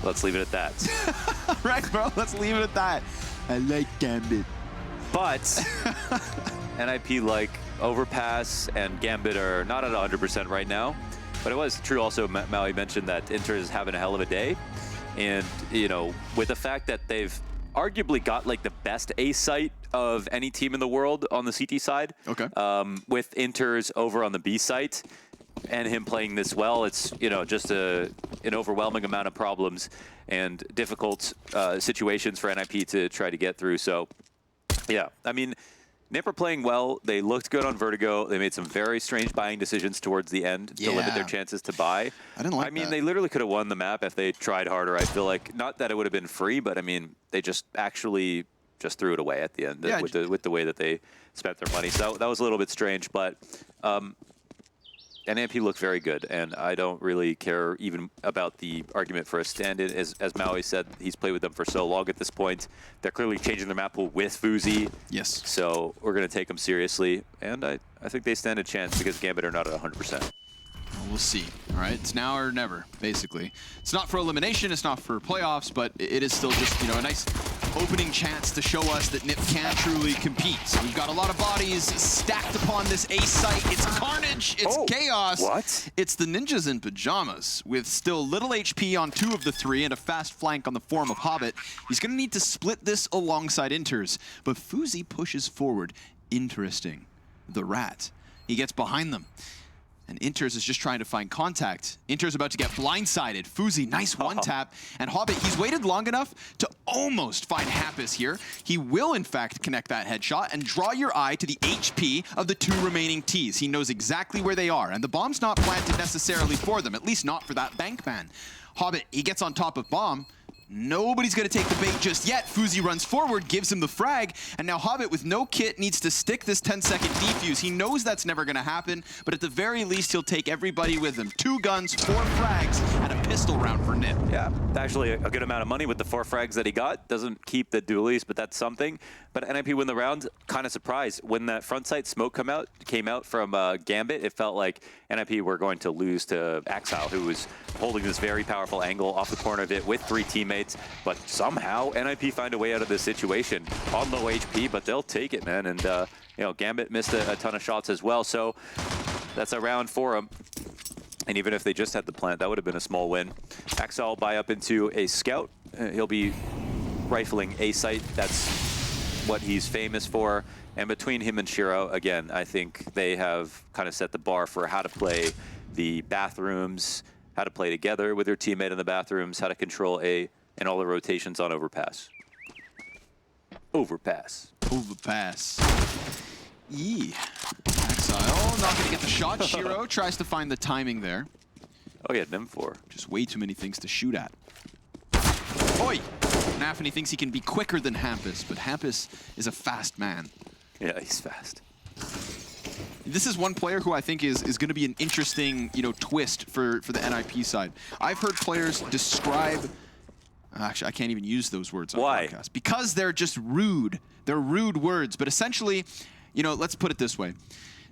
Let's leave it at that. Right, bro. Let's leave it at that. I like Gambit. But NIP like Overpass and Gambit are not at 100% right now. But it was true also, Maui mentioned that Inter is having a hell of a day. And, you know, with the fact that they've arguably got like the best A site of any team in the world on the CT side. Okay. With Inter's over on the B site and him playing this well, it's, you know, just an overwhelming amount of problems and difficult situations for NIP to try to get through. So, yeah, I mean, NIP are playing well. They looked good on Vertigo. They made some very strange buying decisions towards the end to limit their chances to buy. I didn't like I mean, that. they literally could have won the map if they tried harder. I feel like, not that it would have been free, but I mean, they just actually just threw it away at the end with the way that they spent their money. So that was a little bit strange, but NIP looked very good, and I don't really care even about the argument for a stand-in. As Maui said, he's played with them for so long at this point. They're clearly changing their map pool with Fuzi. Yes. So we're going to take them seriously, and I think they stand a chance because Gambit are not at 100%. We'll see. All right, it's now or never, basically. It's not for elimination, it's not for playoffs, but it is still just, you know, a nice opening chance to show us that NIP can truly compete. So we've got a lot of bodies stacked upon this A site. It's carnage, it's chaos. What? It's the ninjas in pajamas with still little HP on 2 of the 3 and a fast flank on the form of Hobbit. He's going to need to split this alongside Inters, but Fuzi pushes forward. Interesting. The rat. He gets behind them. And Inters is just trying to find contact. Inters about to get blindsided. Fuzi, nice one tap. And Hobbit, he's waited long enough to almost find Happus here. He will, in fact, connect that headshot and draw your eye to the HP of the 2 remaining Ts. He knows exactly where they are. And the bomb's not planted necessarily for them, at least not for that bank man. Hobbit, he gets on top of bomb. Nobody's going to take the bait just yet. Fuzi runs forward, gives him the frag, and now Hobbit with no kit needs to stick this 10-second defuse. He knows that's never going to happen, but at the very least, he'll take everybody with him. 2 guns, 4 frags, and a pistol round for NIP. Yeah, actually a good amount of money with the 4 frags that he got. Doesn't keep the dualies, but that's something. But NIP win the round, kind of surprised. When that front side smoke came out from Gambit, it felt like NIP were going to lose to Exile, who was holding this very powerful angle off the corner of it with 3 teammates. But somehow NIP find a way out of this situation on low HP, but they'll take it, man. And you know, Gambit missed a ton of shots as well, so that's a round for him. And even if they just had the plant, that would have been a small win. Exile buy up into a scout. He'll be rifling A site. That's what he's famous for. And between him and Shiro, again, I think they have kind of set the bar for how to play the bathrooms, how to play together with their teammate in the bathrooms, how to control A, and all the rotations on Overpass. Overpass. Overpass. Yee. Exile not going to get the shot. Shiro tries to find the timing there. Oh yeah, NIM4. Just way too many things to shoot at. Oi! Nafany thinks he can be quicker than Hampus, but Hampus is a fast man. Yeah, he's fast. This is one player who I think is going to be an interesting, you know, twist for the NIP side. I've heard players describe... Actually, I can't even use those words on podcast. Because they're just rude. They're rude words. But essentially, you know, let's put it this way.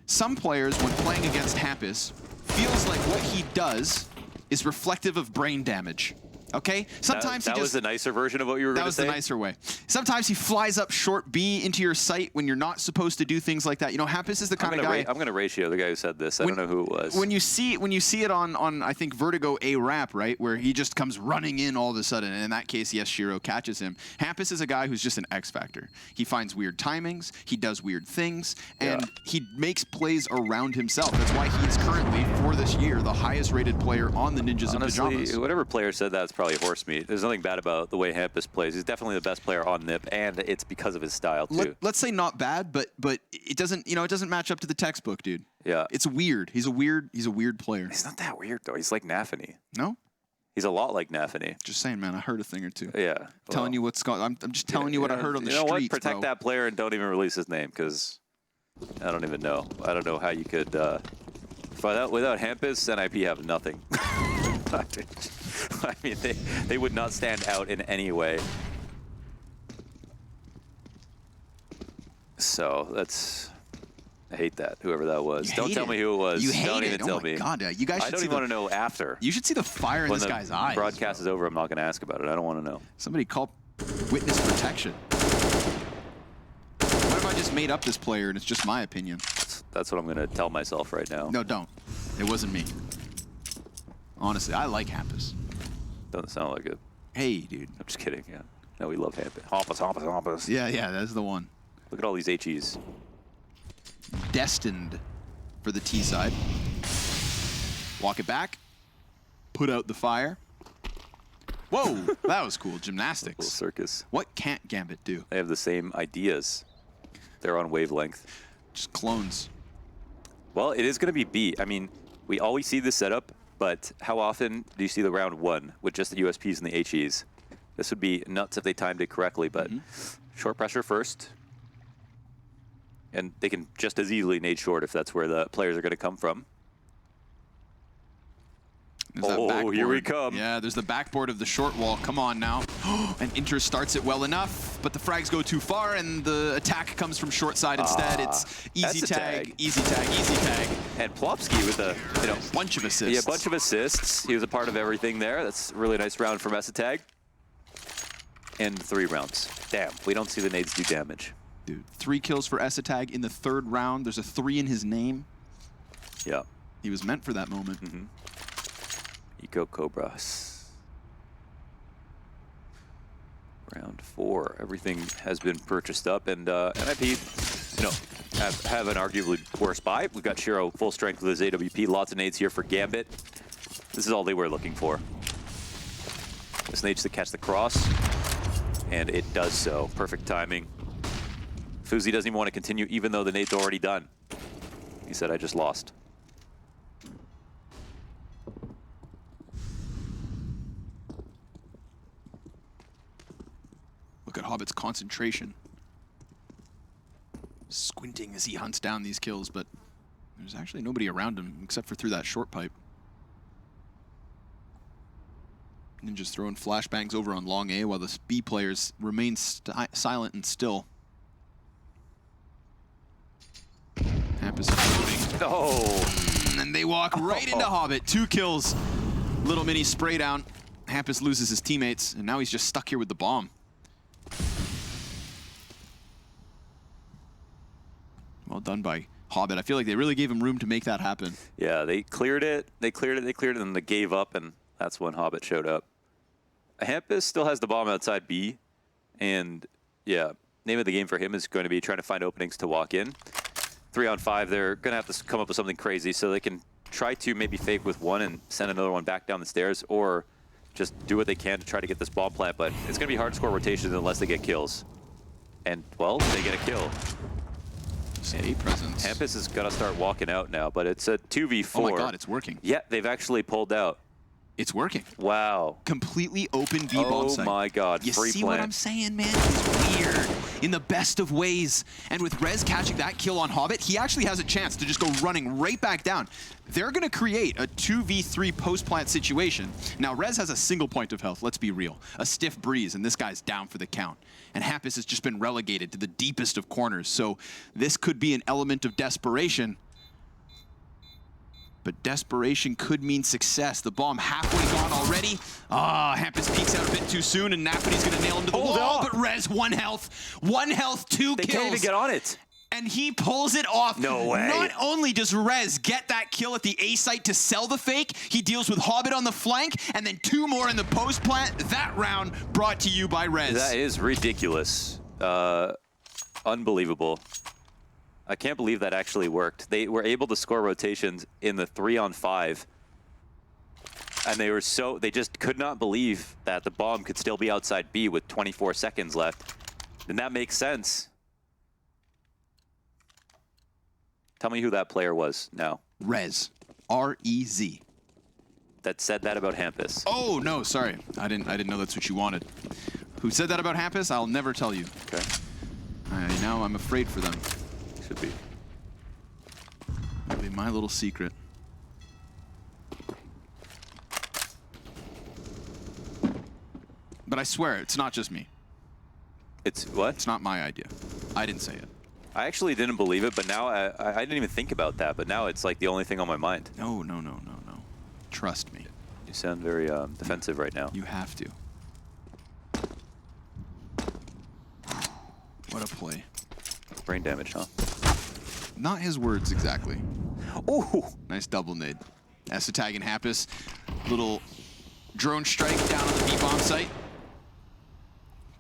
Some players, when playing against Hampus, feels like what he does is reflective of brain damage. Okay? Sometimes that was the nicer version of what you were going to say? That was the nicer way. Sometimes he flies up short B into your sight when you're not supposed to do things like that. You know, Hampus is the kind of guy... I'm going to ratio the guy who said this. I don't know who it was. When you see it on I think, Vertigo A Rap, right, where he just comes running in all of a sudden, and in that case, yes, Shiro catches him. Hampus is a guy who's just an X factor. He finds weird timings, he does weird things, and he makes plays around himself. That's why he is currently, for this year, the highest rated player on the Ninjas in Pajamas. Honestly, whatever player said that's probably horse meat. There's nothing bad about the way Hampus plays. He's definitely the best player on NIP, and it's because of his style too. Let's say not bad, but it doesn't, you know, it doesn't match up to the textbook, dude. Yeah, it's weird. He's a weird player. He's not that weird though. He's like Nafany. No, he's a lot like Nafany. Just saying, man. I heard a thing or two. Yeah, telling you what's going. I'm just telling you what I heard on the streets. You know what? Protect that player and don't even release his name, because I don't even know. I don't know how you could. Without Hampus, NIP have nothing. I mean, they would not stand out in any way. So that's I hate that, whoever that was. You Don't hate tell it. me who it was. You hate Don't it. even Oh tell my me. God, you guys I should don't see even want to know after. You should see the fire in When this the guy's eyes. broadcast is over, I'm not going to ask about it. I don't want to know. Somebody call witness protection. What if I just made up this player and it's just my opinion? That's what I'm going to tell myself right now. No, don't. It wasn't me. Honestly, I like Hampus. Doesn't sound like it. Hey, dude. I'm just kidding, yeah. No, we love Hampus. Hampus. Yeah, that's the one. Look at all these HEs. Destined for the T side. Walk it back. Put out the fire. Whoa, that was cool. Gymnastics. Little circus. What can't Gambit do? They have the same ideas. They're on wavelength. Just clones. Well, it is going to be B. I mean, we always see this setup, but how often do you see the round 1 with just the USPs and the HEs? This would be nuts if they timed it correctly, but short pressure first. And they can just as easily nade short if that's where the players are going to come from. Oh, here we come. Yeah, there's the backboard of the short wall. Come on now. And Inter starts it well enough, but the frags go too far, and the attack comes from short side instead. It's easy tag, easy tag, easy tag. And Plopsky with a bunch of assists. Yeah, bunch of assists. He was a part of everything there. That's a really nice round from Esatag. And 3 rounds. Damn, we don't see the nades do damage. Dude, 3 kills for Esatag in the 3rd round. There's a 3 in his name. Yeah. He was meant for that moment. Eco Cobras. Round 4. Everything has been purchased up, and NIP, have an arguably worse buy. We've got Shiro full strength with his AWP. Lots of nades here for Gambit. This is all they were looking for. This nades to catch the cross, and it does so. Perfect timing. Fuzi doesn't even want to continue, even though the nade's already done. He said, I just lost. Look at Hobbit's concentration. Squinting as he hunts down these kills, but there's actually nobody around him except for through that short pipe. And then just throwing flashbangs over on long A while the B players remain silent and still. Hampus floating. Oh! And they walk right into Hobbit. 2 kills. Little mini spray down. Hampus loses his teammates, and now he's just stuck here with the bomb. Well done by Hobbit. I feel like they really gave him room to make that happen. Yeah, they cleared it, and then they gave up, and that's when Hobbit showed up. Hampus still has the bomb outside B, and yeah, name of the game for him is going to be trying to find openings to walk in. 3-on-5, they're going to have to come up with something crazy so they can try to maybe fake with 1 and send another one back down the stairs, or just do what they can to try to get this bomb plant, but it's going to be hard to score rotations unless they get kills. And, well, they get a kill. A presence. Hampus is going to start walking out now, but it's a 2v4. Oh my God, it's working. Yeah, they've actually pulled out. It's working. Wow. Completely open B bomb site. Oh my God, you free see plant. what I'm saying, man? It's weird. In the best of ways. And with Rez catching that kill on Hobbit, he actually has a chance to just go running right back down. They're going to create a 2v3 post-plant situation. Now, Rez has a single point of health, let's be real. A stiff breeze, and this guy's down for the count. And Hampus has just been relegated to the deepest of corners. So this could be an element of desperation. But desperation could mean success. The bomb halfway gone already. Hampus peeks out a bit too soon, and Napity's going to nail him to the wall. But Rez, 1 health. 1 health, 2 kills. They can't even get on it. And he pulls it off. No way. Not only does Rez get that kill at the A site to sell the fake, he deals with Hobbit on the flank, and then 2 more in the post plant. That round brought to you by Rez. That is ridiculous. Unbelievable. I can't believe that actually worked. They were able to score rotations in the 3-on-5. And they just could not believe that the bomb could still be outside B with 24 seconds left. And that makes sense. Tell me who that player was now. Rez. R-E-Z. That said that about Hampus. Oh, no, sorry. I didn't know that's what you wanted. Who said that about Hampus? I'll never tell you. Okay. Now I'm afraid for them. Should be. That'll be my little secret. But I swear, it's not just me. It's what? It's not my idea. I didn't say it. I actually didn't believe it, but now I didn't even think about that. But now it's like the only thing on my mind. No. Trust me. You sound very defensive right now. You have to. What a play. Brain damage, huh? Not his words exactly. Ooh! Nice double nade. Essetag and Happus. Little drone strike down on the B-bomb site.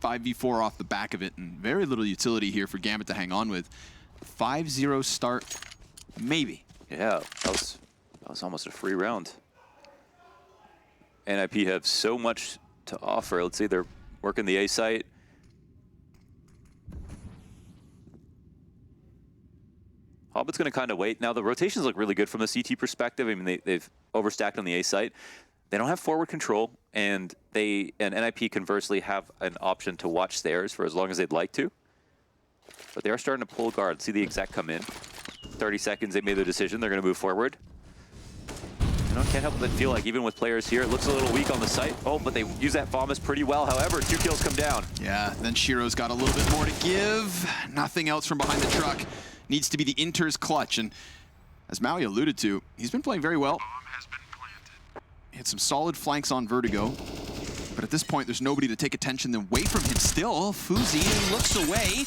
5v4 off the back of it, and very little utility here for Gambit to hang on with. 5-0 start, maybe. Yeah, that was almost a free round. NIP have so much to offer. Let's see, they're working the A site. Hobbit's going to kind of wait. Now, the rotations look really good from the CT perspective. I mean, they've overstacked on the A site. They don't have forward control, and NIP conversely have an option to watch stairs for as long as they'd like to. But they are starting to pull guard. See the exec come in. 30 seconds, they made their decision. They're going to move forward. You know, can't help but feel like even with players here, it looks a little weak on the site. Oh, but they use that Vomus pretty well. However, 2 kills come down. Yeah, then Shiro's got a little bit more to give. Nothing else from behind the truck. Needs to be the Inter's clutch. And as Maui alluded to, he's been playing very well. Hit some solid flanks on Vertigo. But at this point, there's nobody to take attention away from him still. Fuzi looks away.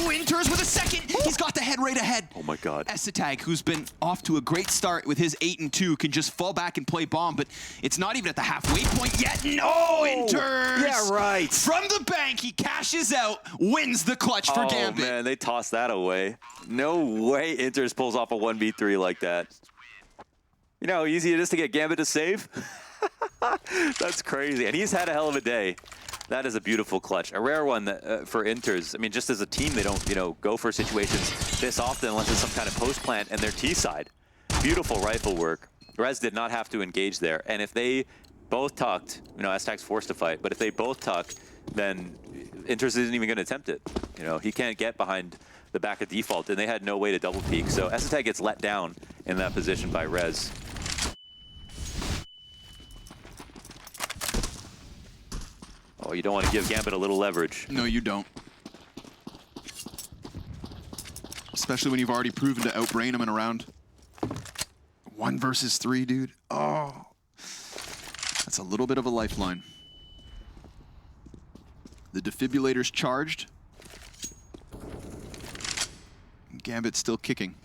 Ooh, Inter's with a second. He's got the head right ahead. Oh my God. Essetag, who's been off to a great start with his 8-2, can just fall back and play bomb, but it's not even at the halfway point yet. No, Inter's! Yeah, right. From the bank, he cashes out, wins the clutch for Gambit. Oh man, they tossed that away. No way Inter's pulls off a 1v3 like that. You know how easy it is to get Gambit to save? That's crazy. And he's had a hell of a day. That is a beautiful clutch. A rare one that, for Inters. I mean, just as a team, they don't, go for situations this often unless it's some kind of post plant and their T side. Beautiful rifle work. Rez did not have to engage there. And if they both tucked, Essetag's forced to fight, but if they both tuck, then Inters isn't even going to attempt it. He can't get behind the back of default, and they had no way to double peek. So Essetag gets let down in that position by Rez. Oh, you don't want to give Gambit a little leverage. No, you don't. Especially when you've already proven to outbrain him in a round. 1 versus 3, dude. Oh. That's a little bit of a lifeline. The defibrillator's charged. Gambit's still kicking.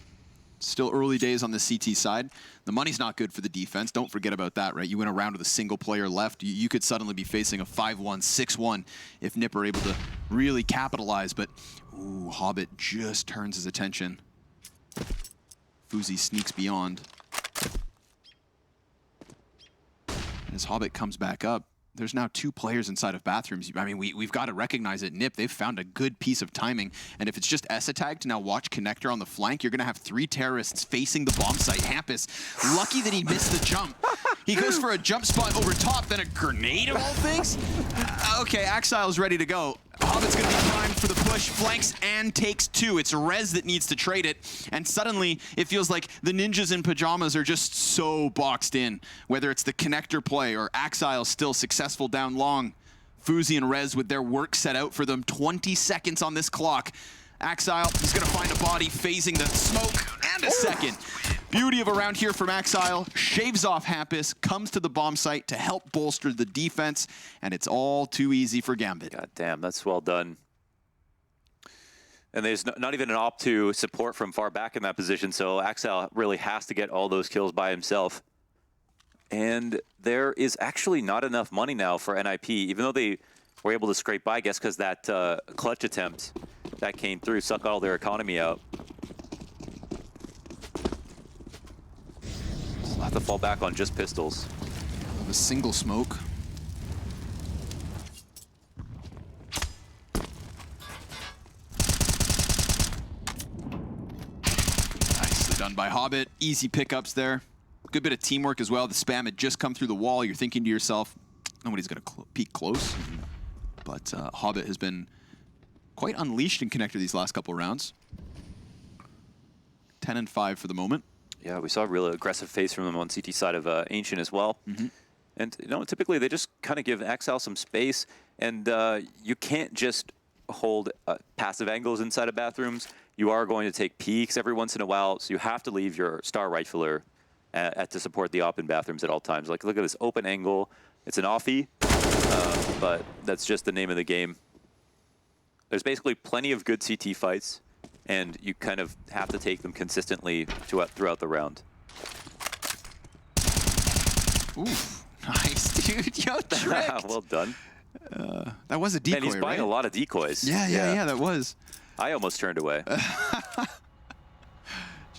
Still early days on the CT side. The money's not good for the defense. Don't forget about that, right? You win a round with a single player left. You could suddenly be facing a 5-1, 6-1 if Nip are able to really capitalize. But, ooh, Hobbit just turns his attention. Fuzi sneaks beyond. And as Hobbit comes back up, there's now 2 players inside of bathrooms. I mean, we've got to recognize it. Nip, they've found a good piece of timing. And if it's just Essetag to now watch Connector on the flank, you're going to have 3 terrorists facing the bomb site. Hampus, lucky that he missed the jump. He goes for a jump spot over top, then a grenade of all things? Okay, Axile's ready to go. Hobbit's going to be primed for the push, flanks and takes 2. It's Rez that needs to trade it, and suddenly it feels like the ninjas in pajamas are just so boxed in. Whether it's the Connector play or Axile still successful down long, Fuzi and Rez with their work set out for them. 20 seconds on this clock. Axile, he's going to find a body phasing the smoke, and a second. Beauty of a round here from Axile. Shaves off Hampus, comes to the bomb site to help bolster the defense, and it's all too easy for Gambit. God damn, that's well done. And there's not even an op to support from far back in that position, so Axile really has to get all those kills by himself. And there is actually not enough money now for NIP, even though they were able to scrape by, I guess, because that clutch attempt that came through sucked all their economy out. So they'll have to fall back on just pistols. A single smoke. Nicely done by Hobbit. Easy pickups there. Good bit of teamwork as well. The spam had just come through the wall. You're thinking to yourself, nobody's going to peek close. But Hobbit has been quite unleashed in Connector these last couple rounds. 10 and 5 for the moment. Yeah, we saw a real aggressive face from them on CT side of Ancient as well. And typically they just kind of give Axile some space, and you can't just hold passive angles inside of bathrooms. you are going to take peeks every once in a while, so you have to leave your star rifler to support the op in bathrooms at all times. Like, look at this open angle. It's an offie, but that's just the name of the game. There's basically plenty of good CT fights, and you kind of have to take them consistently throughout the round. Oof. Nice, dude. Yo, tricked. Well done. That was a decoy, And he's buying a lot of decoys. Yeah, that was. I almost turned away. Just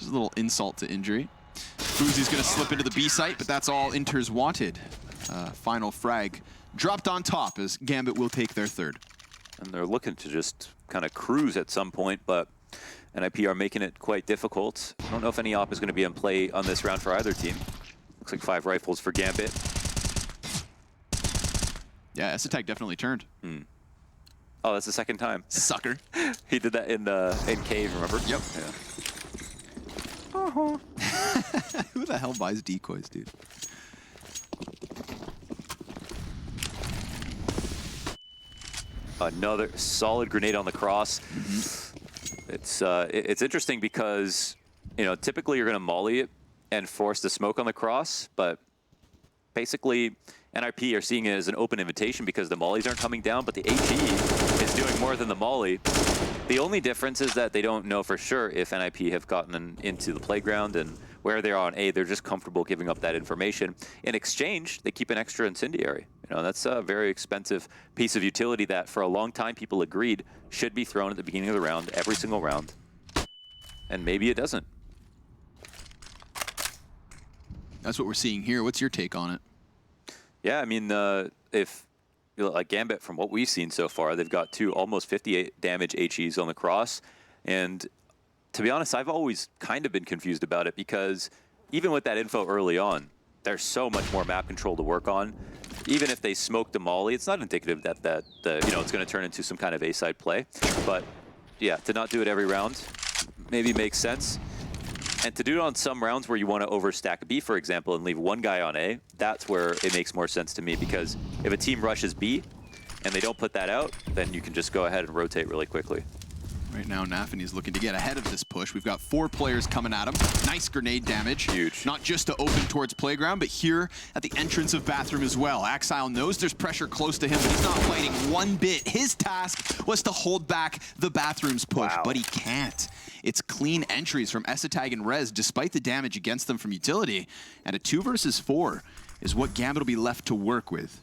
a little insult to injury. Fuzi's going to slip into the B site, but that's all Inter's wanted. Final frag dropped on top as Gambit will take their third. And they're looking to just kind of cruise at some point, but NIP are making it quite difficult. I don't know if any op is going to be in play on this round for either team. Looks like 5 rifles for Gambit. Yeah, Esatag definitely turned. Oh, that's the second time. Sucker. He did that in Cave, remember? Yep. Yeah. Who the hell buys decoys, dude? Another solid grenade on the cross. It's interesting because, you know, typically you're going to molly it and force the smoke on the cross, but basically NIP are seeing it as an open invitation because the mollies aren't coming down, but the HE is doing more than the molly. The only difference is that they don't know for sure if NIP have gotten into the playground, and where they're on A, they're just comfortable giving up that information. In exchange, they keep an extra incendiary. You know, that's a very expensive piece of utility that for a long time people agreed should be thrown at the beginning of the round, every single round. And maybe it doesn't. That's what we're seeing here. What's your take on it? Yeah, I mean, if you know, like Gambit, from what we've seen so far, they've got 2 almost 58 damage HEs on the cross. And to be honest, I've always kind of been confused about it because even with that info early on, there's so much more map control to work on. Even if they smoke the molly, it's not indicative that you know, it's going to turn into some kind of A-side play. But yeah, to not do it every round maybe makes sense. And to do it on some rounds where you want to overstack B, for example, and leave one guy on A, that's where it makes more sense to me, because if a team rushes B and they don't put that out, then you can just go ahead and rotate really quickly. Right now, Nafany's looking to get ahead of this push. We've got 4 players coming at him. Nice grenade damage. Huge. Not just to open towards playground, but here at the entrance of bathroom as well. Exile knows there's pressure close to him, but he's not fighting one bit. His task was to hold back the bathroom's push, but he can't. It's clean entries from Esatag and Rez, despite the damage against them from utility. And a 2 versus 4 is what Gambit will be left to work with.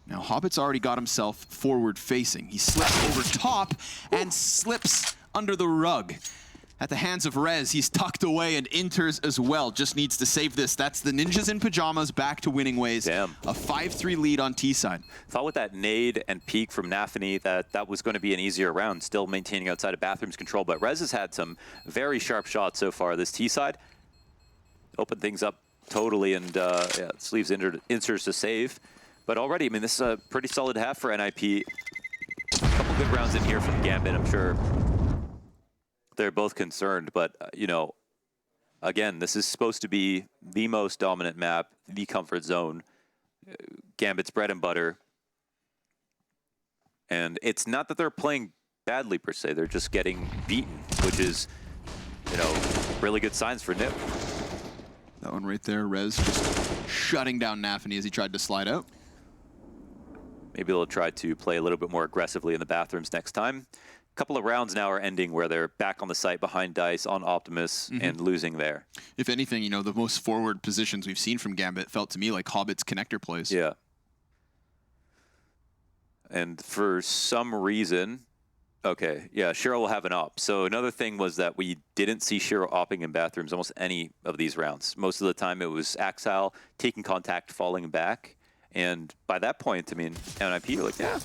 Now, Hobbit's already got himself forward-facing. He slips over top and slips under the rug. At the hands of Rez, he's tucked away and enters as well. Just needs to save this. That's the Ninjas in Pajamas back to winning ways. Damn. A 5-3 lead on T-side. Thought with that nade and peek from Nafany that was going to be an easier round, still maintaining outside of Bathroom's control. But Rez has had some very sharp shots so far this T-side. Opened things up totally, and yeah, Sleeves enters to save. But already, I mean, this is a pretty solid half for NIP. A couple good rounds in here from Gambit. I'm sure they're both concerned, but, you know, again, this is supposed to be the most dominant map, the comfort zone, Gambit's bread and butter. And it's not that they're playing badly, per se. They're just getting beaten, which is, you know, really good signs for NIP. That one right there, Rez just shutting down Nafany as he tried to slide out. Maybe they'll try to play a little bit more aggressively in the bathrooms next time. A couple of rounds now are ending where they're back on the site behind Dice on Optimus and losing there. If anything, you know, the most forward positions we've seen from Gambit felt to me like Hobbit's connector plays. Yeah. And for some reason, okay, yeah, Shiro will have an op. So another thing was that we didn't see Shiro opping in bathrooms almost any of these rounds. Most of the time it was Axile taking contact, falling back. And by that point, I mean, NIP are like, yeah,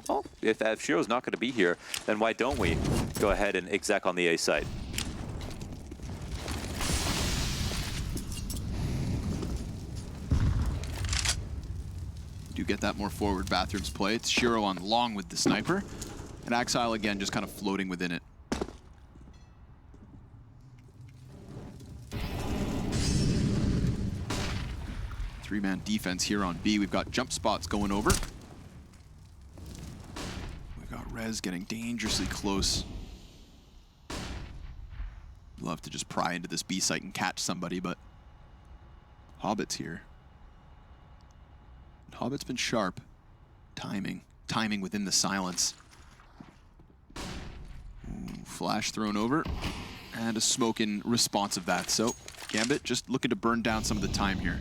well, if Shiro's not going to be here, then why don't we go ahead and exec on the A site? Do get that more forward bathrooms play. It's Shiro on long with the sniper. And Axile again just kind of floating within it. Three-man defense here on B. We've got jump spots going over. We've got Rez getting dangerously close Love to just pry into this B site and catch somebody, but Hobbit's here. And Hobbit's been sharp. Timing within the silence. Ooh, flash thrown over, and a smoke in response of that. So Gambit just looking to burn down some of the time here.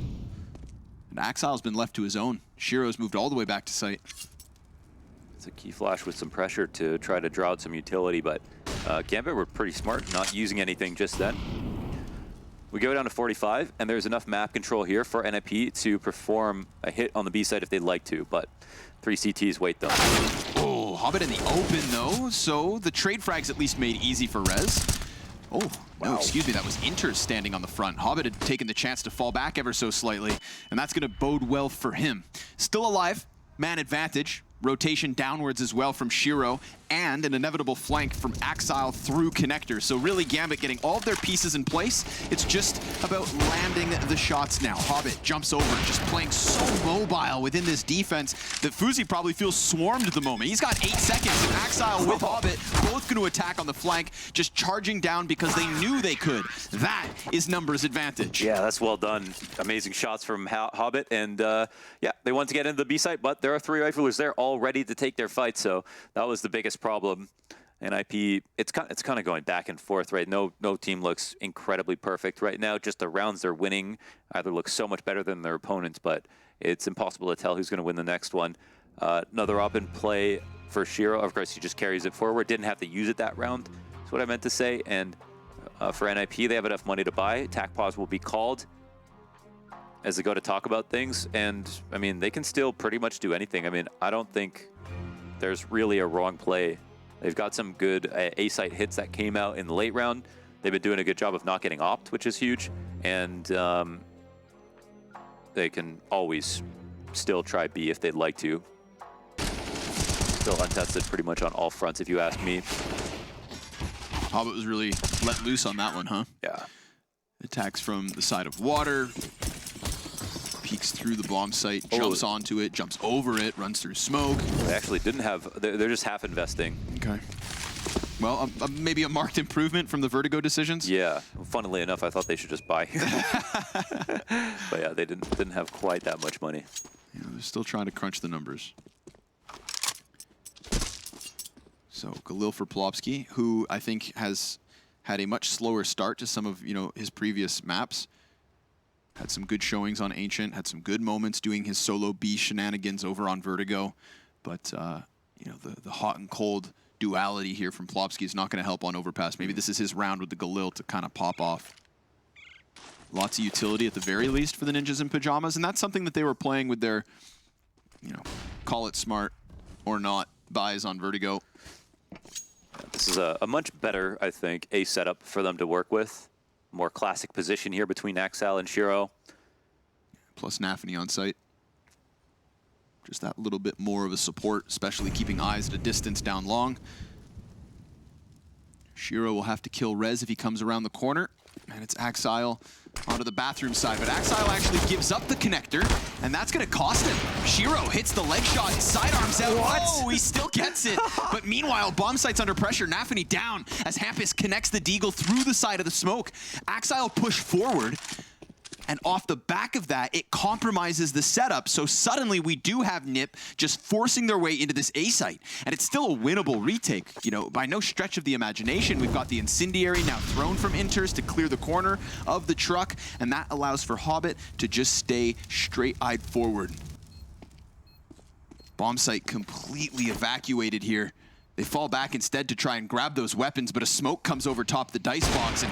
And Axile's been left to his own. Shiro's moved all the way back to site. It's a key flash with some pressure to try to draw out some utility, but Gambit were pretty smart, not using anything just then. We go down to 45, and there's enough map control here for NIP to perform a hit on the B side if they'd like to, but 3 CTs wait them. Oh, Hobbit in the open though, so the trade frag's at least made easy for Rez. Oh, no, excuse me, that was Inter standing on the front. Hobbit had taken the chance to fall back ever so slightly, and that's gonna bode well for him. Still alive, man advantage. Rotation downwards as well from Shiro, and an inevitable flank from Axile through connector. So really Gambit getting all of their pieces in place. It's just about landing the shots now. Hobbit jumps over, just playing so mobile within this defense that Fuzi probably feels swarmed at the moment. He's got 8 seconds, and Axile with Hobbit both going to attack on the flank, just charging down because they knew they could. That is numbers advantage. Yeah, that's well done. Amazing shots from Hobbit, and yeah, they want to get into the B site, but there are 3 riflers there all ready to take their fight, so that was the biggest problem. NIP, it's kind of going back and forth, right? No team looks incredibly perfect right now. Just the rounds they're winning either look so much better than their opponents, but it's impossible to tell who's going to win the next one. Another up in play for Shiro. Of course, he just carries it forward. Didn't have to use it that round, is what I meant to say. And for NIP, they have enough money to buy. Attack pause will be called as they go to talk about things. And, I mean, they can still pretty much do anything. I mean, I don't think there's really a wrong play. They've got some good A-site hits that came out in the late round. They've been doing a good job of not getting opt, which is huge. And they can always still try B if they'd like to. Still untested pretty much on all fronts, if you ask me. Hobbit was really let loose on that one, huh? Yeah. Attacks from the side of water. Peeks through the bomb site, jumps onto it, jumps over it, runs through smoke. They actually didn't have, they're just half investing. Okay. Well, maybe a marked improvement from the Vertigo decisions. Yeah, funnily enough, I thought they should just buy. But yeah, they didn't have quite that much money. Yeah, they're still trying to crunch the numbers. So Galil for Plopsky, who I think has had a much slower start to some of his previous maps. Had some good showings on Ancient, had some good moments doing his solo B shenanigans over on Vertigo, but the hot and cold duality here from Plopsky is not going to help on Overpass. Maybe this is his round with the Galil to kind of pop off. Lots of utility at the very least for the Ninjas in Pajamas, and that's something that they were playing with their, call it smart or not buys on Vertigo. This is a much better, I think, A setup for them to work with. More classic position here between Axile and Shiro. Plus Nafany on site. Just that little bit more of a support, especially keeping eyes at a distance down long. Shiro will have to kill Rez if he comes around the corner. And it's Axile onto the bathroom side. But Axile actually gives up the connector, and that's going to cost him. Shiro hits the leg shot, sidearms out. What? Oh, he still gets it. But meanwhile, bomb site's under pressure. Nafany down as Hampus connects the Deagle through the side of the smoke. Axile push forward. And off the back of that, it compromises the setup. So suddenly we do have NIP just forcing their way into this A site. And it's still a winnable retake. By no stretch of the imagination. We've got the Incendiary now thrown from Inters to clear the corner of the truck. And that allows for Hobbit to just stay straight-eyed forward. Bomb site completely evacuated here. They fall back instead to try and grab those weapons, but a smoke comes over top of the dice box, and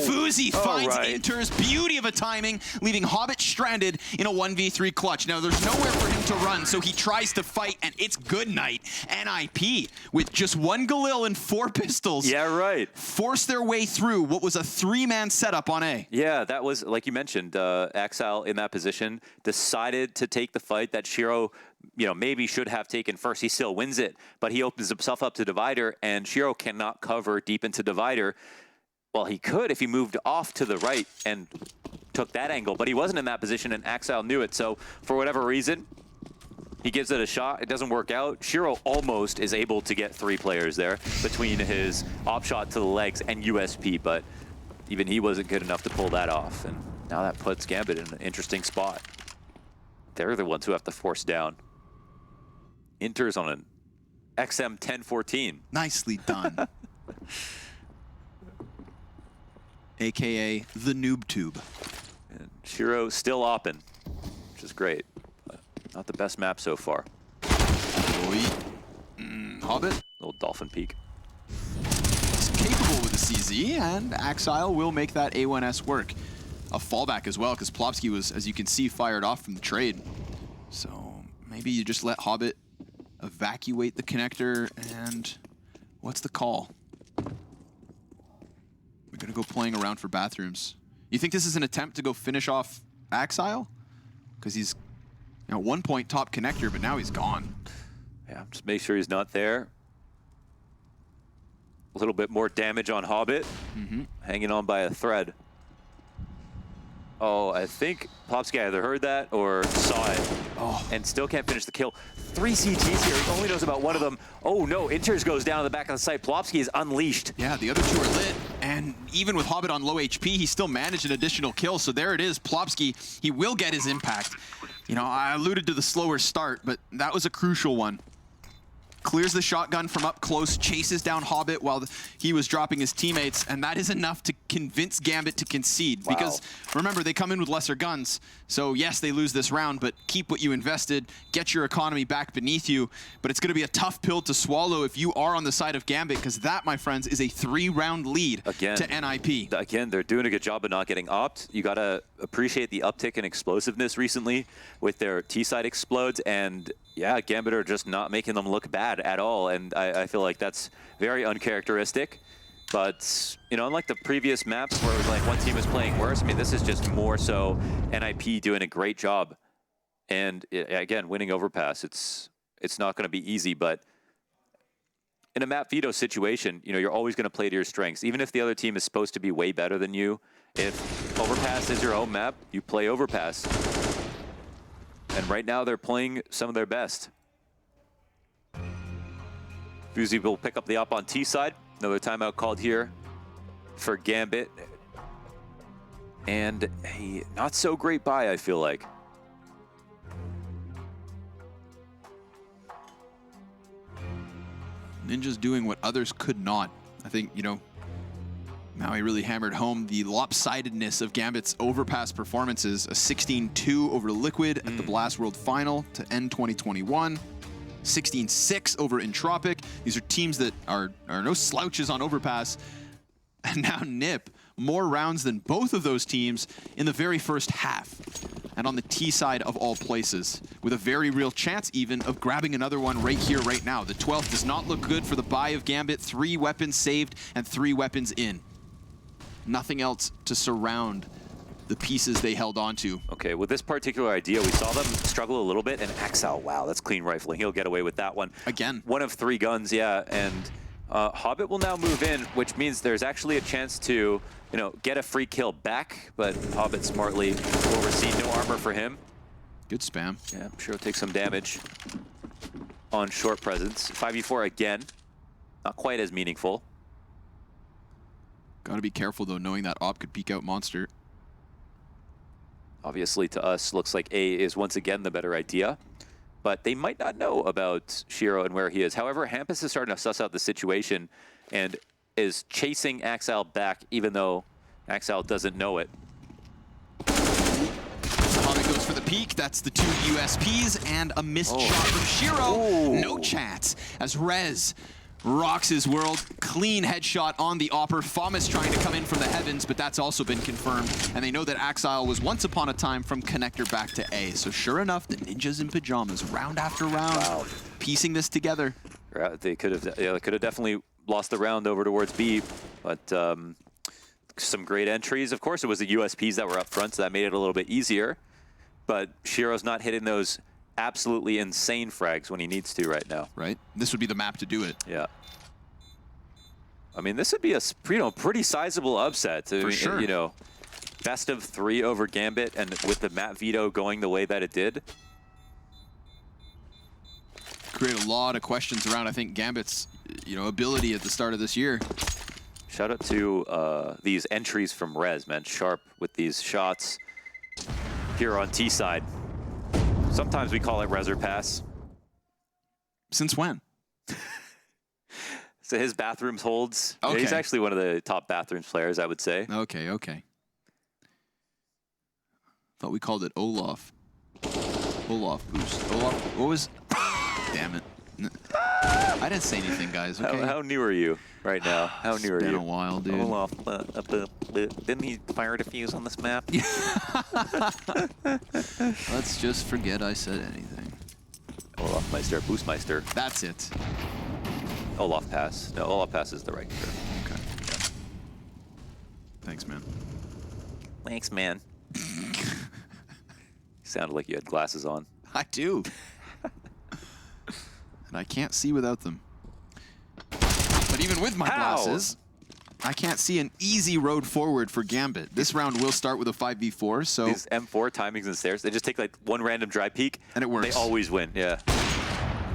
Fuzi finds Inter's beauty of a timing, leaving Hobbit stranded in a 1v3 clutch. Now, there's nowhere for him to run, so he tries to fight, and it's good night. NIP, with just 1 Galil and 4 pistols, force their way through what was a 3-man setup on A. Yeah, that was, like you mentioned, Axile in that position decided to take the fight that Shiro maybe should have taken first. He still wins it, but he opens himself up to Divider, and Shiro cannot cover deep into Divider. Well, he could if he moved off to the right and took that angle, but he wasn't in that position, and Axile knew it. So for whatever reason, He gives it a shot. It doesn't work out. Shiro almost is able to get 3 players there between his op shot to the legs and USP, but even he wasn't good enough to pull that off. And now that puts Gambit in an interesting spot. They're the ones who have to force down. Inter's on an XM 1014. Nicely done. AKA the noob tube. And Shiro still opping, which is great. But not the best map so far. Hobbit. Little dolphin peak. He's capable with the CZ, and Axile will make that A1S work. A fallback as well, because Plopsky was, as you can see, fired off from the trade. So maybe you just let Hobbit evacuate the connector, and what's the call? We're gonna go playing around for bathrooms. You think this is an attempt to go finish off Axile? Because he's at one point top connector, but now he's gone. Yeah, just make sure he's not there. A little bit more damage on Hobbit. Hanging on by a thread. Oh, I think Plopsky either heard that or saw it. Oh. And still can't finish the kill. 3 CTs here. He only knows about one of them. Oh no, Inters goes down to the back of the site. Plopsky is unleashed. Yeah, the other 2 are lit. And even with Hobbit on low HP, he still managed an additional kill. So there it is, Plopsky. He will get his impact. You know, I alluded to the slower start, but that was a crucial one. Clears the shotgun from up close, chases down Hobbit while he was dropping his teammates, and that is enough to convince Gambit to concede. Wow. Because, remember, they come in with lesser guns, so yes, they lose this round, but keep what you invested, get your economy back beneath you, but it's going to be a tough pill to swallow if you are on the side of Gambit, because that, my friends, is a 3-round lead to NIP. Again, they're doing a good job of not getting opt. You got to appreciate the uptick in explosiveness recently with their T-side explodes, and yeah, Gambit are just not making them look bad at all, and I feel like that's very uncharacteristic. But, you know, unlike the previous maps where it was like one team is playing worse, I mean, this is just more so NIP doing a great job. And again, winning overpass, it's not going to be easy, but in a map veto situation, you know, you're always going to play to your strengths. Even if the other team is supposed to be way better than you, if overpass is your home map, you play overpass. And right now, they're playing some of their best. Fuzi will pick up the op on T side. Another timeout called here for Gambit. And a not so great buy, I feel like. Ninja's doing what others could not. I think, you know, Maui really hammered home the lopsidedness of Gambit's overpass performances. A 16-2 over Liquid at the Blast World Final to end 2021. 16-6 over Entropic. These are teams that are no slouches on overpass. And now Nip, more rounds than both of those teams in the very first half. And on the T side of all places, with a very real chance even of grabbing another one right here, right now. The 12th does not look good for the buy of Gambit. 3 weapons saved and 3 weapons in. Nothing else to surround the pieces they held onto. Okay, with this particular idea, we saw them struggle a little bit, and Axel, wow, that's clean rifling. He'll get away with that one. Again. One of 3 guns, yeah, and Hobbit will now move in, which means there's actually a chance to, you know, get a free kill back, but Hobbit smartly will receive no armor for him. Good spam. Yeah, I'm sure he'll take some damage on short presence. 5v4 again, not quite as meaningful. Gotta be careful though, knowing that op could peek out Monster. Obviously to us, looks like A is once again the better idea, but they might not know about Shiro and where he is. However, Hampus is starting to suss out the situation and is chasing Axel back, even though Axel doesn't know it. Hobbit goes for the peek. That's the 2 USPs and a missed shot from Shiro. No chance as Rez rocks his world. Clean headshot on the Opper. Famas trying to come in from the heavens, but that's also been confirmed. And they know that Axile was once upon a time from connector back to A. So sure enough, the ninjas in pajamas, round after round, piecing this together. They could have, yeah, they could have definitely lost the round over towards B, but some great entries. Of course, it was the USPs that were up front, so that made it a little bit easier. But Shiro's not hitting those absolutely insane frags when he needs to right now. Right. This would be the map to do it. Yeah. I mean, this would be a pretty sizable upset. For sure. You know, best of 3 over Gambit, and with the map veto going the way that it did. create a lot of questions around, I think, Gambit's ability at the start of this year. Shout out to these entries from Rez, man. Sharp with these shots here on T side. Sometimes we call it Rezer Pass. Since when? So his bathrooms holds. Okay. Yeah, he's actually one of the top bathrooms players, I would say. Okay, okay. Thought we called it Olaf. Olaf boost. Olaf, what was... Damn it. I didn't say anything, guys, okay? How new are you right now? How new are you? It's been a while, dude. Olaf, didn't he fire a defuse on this map? Let's just forget I said anything. Olaf Meister, Boost Meister. That's it. Olaf Pass. No, Olaf Pass is the right term. Okay. Yeah. Thanks, man. Thanks, man. You sounded like you had glasses on. I do. And I can't see without them. But even with my glasses, I can't see an easy road forward for Gambit. This round will start with a 5v4, so... These M4 timings and stairs, they just take like one random dry peek. And it works. They always win, yeah.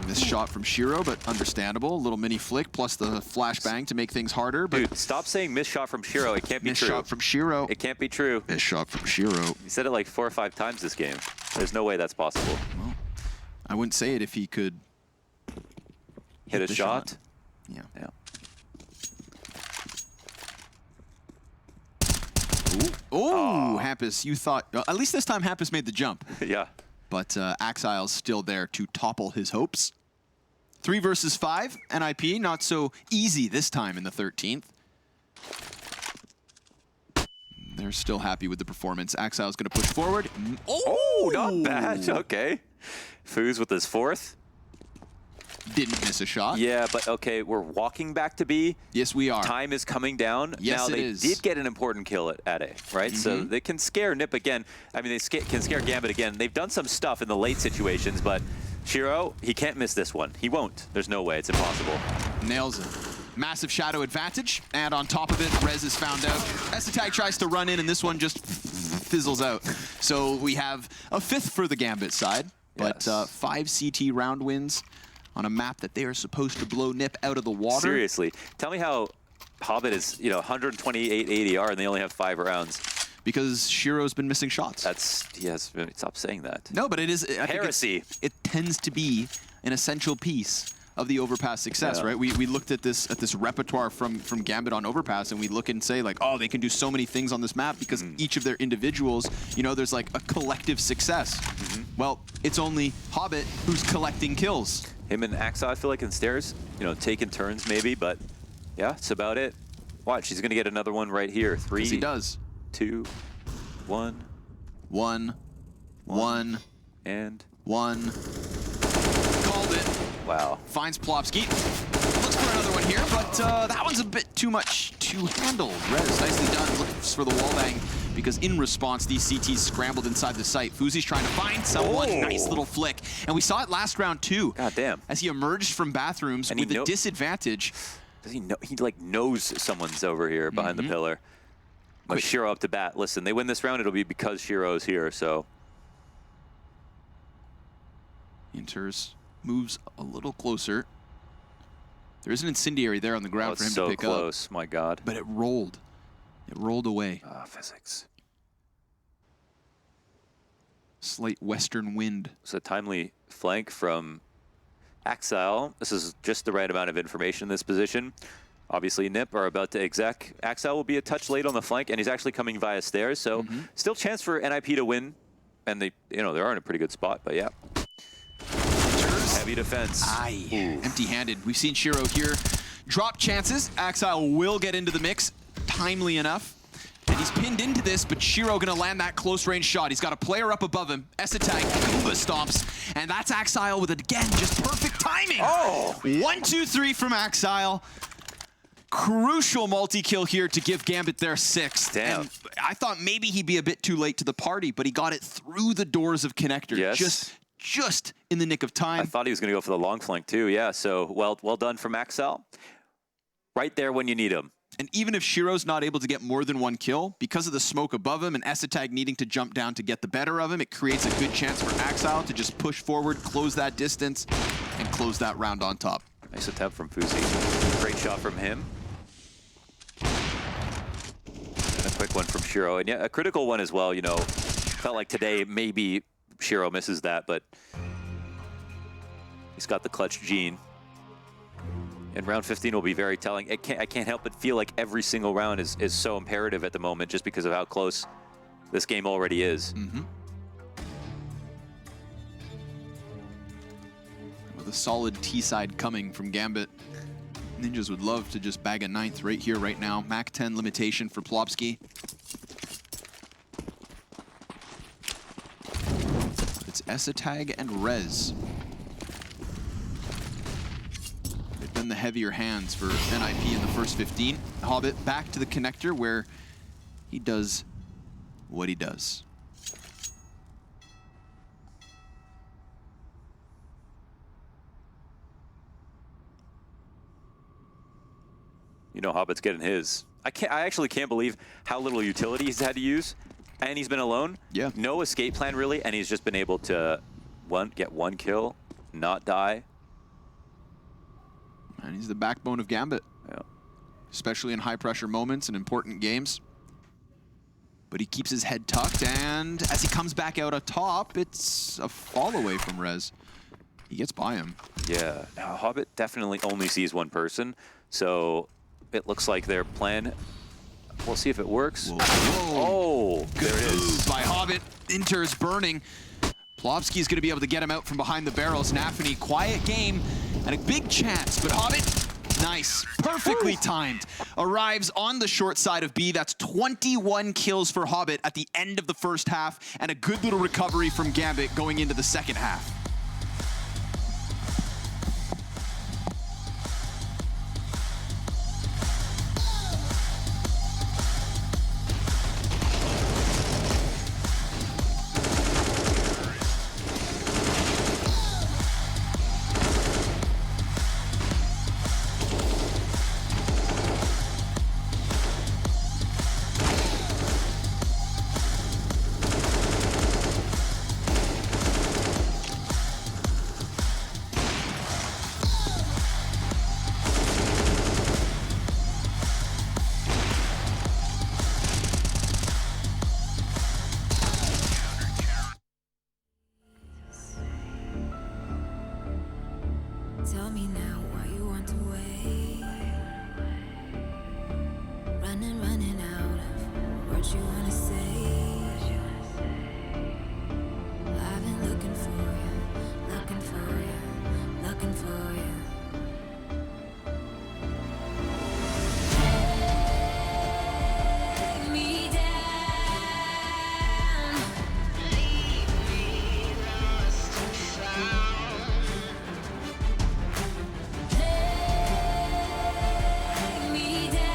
This shot from Shiro, but understandable. A little mini flick plus the flashbang to make things harder. But dude, stop saying miss shot from Shiro. It can't be true. Miss shot from Shiro. It can't be true. Miss shot from Shiro. You said it like 4 or 5 times this game. There's no way that's possible. Well, I wouldn't say it if he could hit a shot. Yeah. Yeah. Oh, Hampus, you thought... at least this time Hampus made the jump. Yeah. But Axile's still there to topple his hopes. 3 versus 5, NIP, not so easy this time in the 13th. They're still happy with the performance. Axile's going to push forward. Oh, not bad. Okay. Foos with his 4th. Didn't miss a shot. Yeah, but okay, we're walking back to B. Yes, we are. Time is coming down. Yes, now, they it is. did get an important kill at A, right? So they can scare Nip again. I mean, they can scare Gambit again. They've done some stuff in the late situations, but Shiro, he can't miss this one. He won't. There's no way. It's impossible. Nails it. Massive shadow advantage, and on top of it, Rez is found out. Esatag tries to run in, and this one just fizzles out. So we have a 5th for the Gambit side, but 5 CT round wins on a map that they are supposed to blow Nip out of the water. Seriously. Tell me how Hobbit is, 128 ADR and they only have 5 rounds. Because Shiro's been missing shots. Stop saying that. No, but it is... Heresy. It tends to be an essential piece of the Overpass success, right? We looked at this repertoire from Gambit on Overpass, and we look and say, like, oh, they can do so many things on this map because each of their individuals, there's like a collective success. Well, it's only Hobbit who's collecting kills. Him and Axa, I feel like in stairs, taking turns maybe, but yeah, that's about it. Watch, he's gonna get another one right here. 3, he does. 2, 1. 1, 1, and 1. Called it. Wow. Finds Plopsky. Looks for another one here, but that one's a bit too much to handle. Rez, nicely done. Looks for the wallbang because in response, these CTs scrambled inside the site. Fuzi's trying to find someone. Oh. Nice little flick. And we saw it last round too. God damn. As he emerged from bathrooms with a disadvantage. Does he know? He like knows someone's over here behind the pillar. But Shiro up to bat. Listen, they win this round, it'll be because Shiro's here, so. Enters, moves a little closer. There is an incendiary there on the ground for him to pick up. So close, my God. But it rolled. It rolled away. Physics. Slight western wind. It's a timely flank from Axile. This is just the right amount of information in this position. Obviously, Nip are about to exec. Axile will be a touch late on the flank, and he's actually coming via stairs, so still chance for NIP to win. And they, they are in a pretty good spot, but yeah. Heavy defense. Empty-handed. We've seen Shiro here drop chances. Axile will get into the mix timely enough. And he's pinned into this, but Shiro gonna land that close-range shot. He's got a player up above him. Esatag Kumba stomps, and that's Axile with, again, just perfect timing. Oh! 1, 2, 3 from Axile. Crucial multi-kill here to give Gambit their 6th. Damn. And I thought maybe he'd be a bit too late to the party, but he got it through the doors of Connector. Yes. Just in the nick of time. I thought he was going to go for the long flank too, yeah. So well done from Axile. Right there when you need him. And even if Shiro's not able to get more than 1 kill, because of the smoke above him and Esatag needing to jump down to get the better of him, it creates a good chance for Axile to just push forward, close that distance, and close that round on top. Nice attempt from Fuzi. Great shot from him. And a quick one from Shiro. And yeah, a critical one as well, you know. Felt like today maybe Shiro misses that, but he's got the clutch gene. And round 15 will be very telling. I can't help but feel like every single round is so imperative at the moment just because of how close this game already is. With a solid T-side coming from Gambit, Ninjas would love to just bag a 9th right here, right now. Mac 10 limitation for Plopsky. It's Esatag and Rez. They've been the heavier hands for NIP in the first 15. Hobbit back to the connector where he does what he does. You know, Hobbit's getting his. I actually can't believe how little utility he's had to use, and he's been alone. Yeah. No escape plan really, and he's just been able to get one kill, not die. And he's the backbone of Gambit. Yeah. Especially in high pressure moments and important games. But he keeps his head tucked, and as he comes back out atop, it's a fall away from Rez. He gets by him. Yeah. Now, Hobbit definitely only sees one person, so it looks like their plan. We'll see if it works. Whoa. Oh, Good there it move is. by Hobbit. Inter's burning. Plopsky's going to be able to get him out from behind the barrels. Nafany, quiet game and a big chance, but Hobbit, nice, perfectly timed. Arrives on the short side of B. That's 21 kills for Hobbit at the end of the first half, and a good little recovery from Gambit going into the second half. Tell me now why you want to wait. Running out of words you want to say. I've been looking for you, looking for you, looking for you. Take me down, leave me lost and found. Take me down.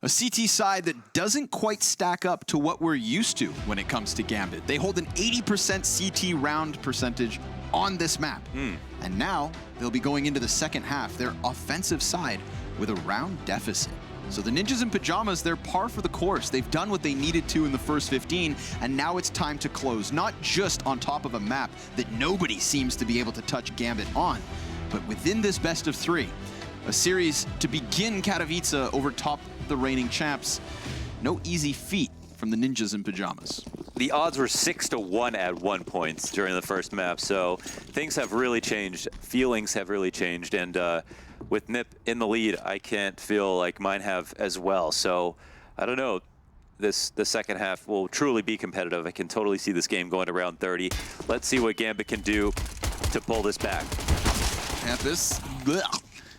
A CT side that doesn't quite stack up to what we're used to when it comes to Gambit. They hold an 80% CT round percentage on this map. And now they'll be going into the second half, their offensive side, with a round deficit. So the Ninjas in Pajamas, they're par for the course. They've done what they needed to in the first 15, and now it's time to close, not just on top of a map that nobody seems to be able to touch Gambit on, but within this best of 3. A series to begin Katowice over top the reigning champs. No easy feat from the Ninjas in Pajamas. The odds were 6-1 at one point during the first map, so things have really changed. Feelings have really changed, and with Nip in the lead, I can't feel like mine have as well. So I don't know. The second half will truly be competitive. I can totally see this game going to round 30. Let's see what Gambit can do to pull this back. At this,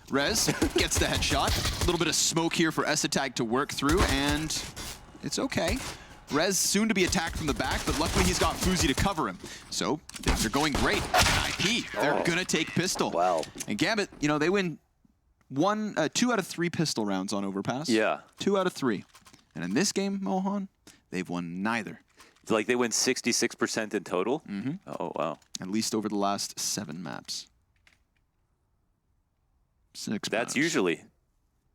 Rez gets the headshot. A little bit of smoke here for Esatag to work through, and it's okay. Rez soon to be attacked from the back, but luckily he's got Fuzi to cover him. So things are going great. IP, they're gonna take pistol. Wow. And Gambit, you know, they win 2 out of 3 pistol rounds on Overpass. Yeah. 2 out of 3. And in this game, Mohan, they've won neither. It's like they win 66% in total? Oh, wow. At least over the last 7 maps. 6 That's maps. usually,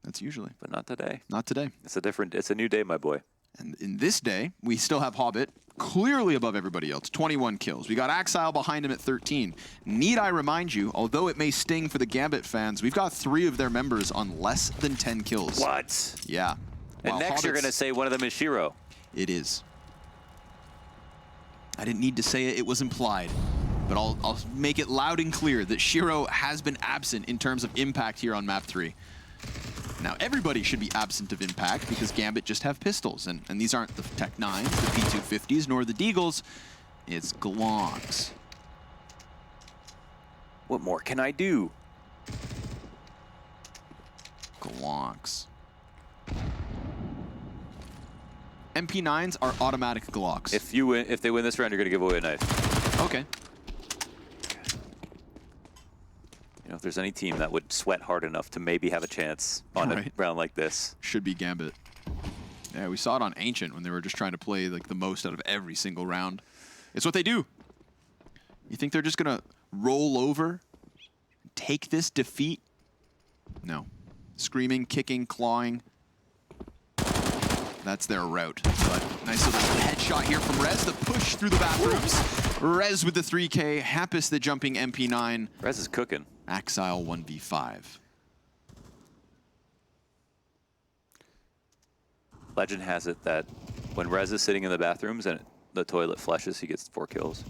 That's usually. but not today. Not today. It's a new day, my boy. And in this day, we still have Hobbit clearly above everybody else, 21 kills. We got Axile behind him at 13. Need I remind you, although it may sting for the Gambit fans, we've got 3 of their members on less than 10 kills. What? Yeah. And While next you're Hobbit's- going to say one of them is Shiro. It is. I didn't need to say it, it was implied. But I'll make it loud and clear that Shiro has been absent in terms of impact here on map 3. Now, everybody should be absent of impact because Gambit just have pistols. And these aren't the Tech 9s, the P250s, nor the Deagles. It's Glocks. What more can I do? Glocks. MP9s are automatic Glocks. If they win this round, you're going to give away a knife. Okay. You know, if there's any team that would sweat hard enough to maybe have a chance on a round like this. Should be Gambit. Yeah, we saw it on Ancient when they were just trying to play like the most out of every single round. It's what they do. You think they're just gonna roll over, take this defeat? No. Screaming, kicking, clawing. That's their route. But nice little headshot here from Rez. The push through the bathrooms. Rez with the 3K. Hampus the jumping MP9. Rez is cooking. Axile 1v5. Legend has it that when Rez is sitting in the bathrooms and the toilet flushes, he gets 4 kills.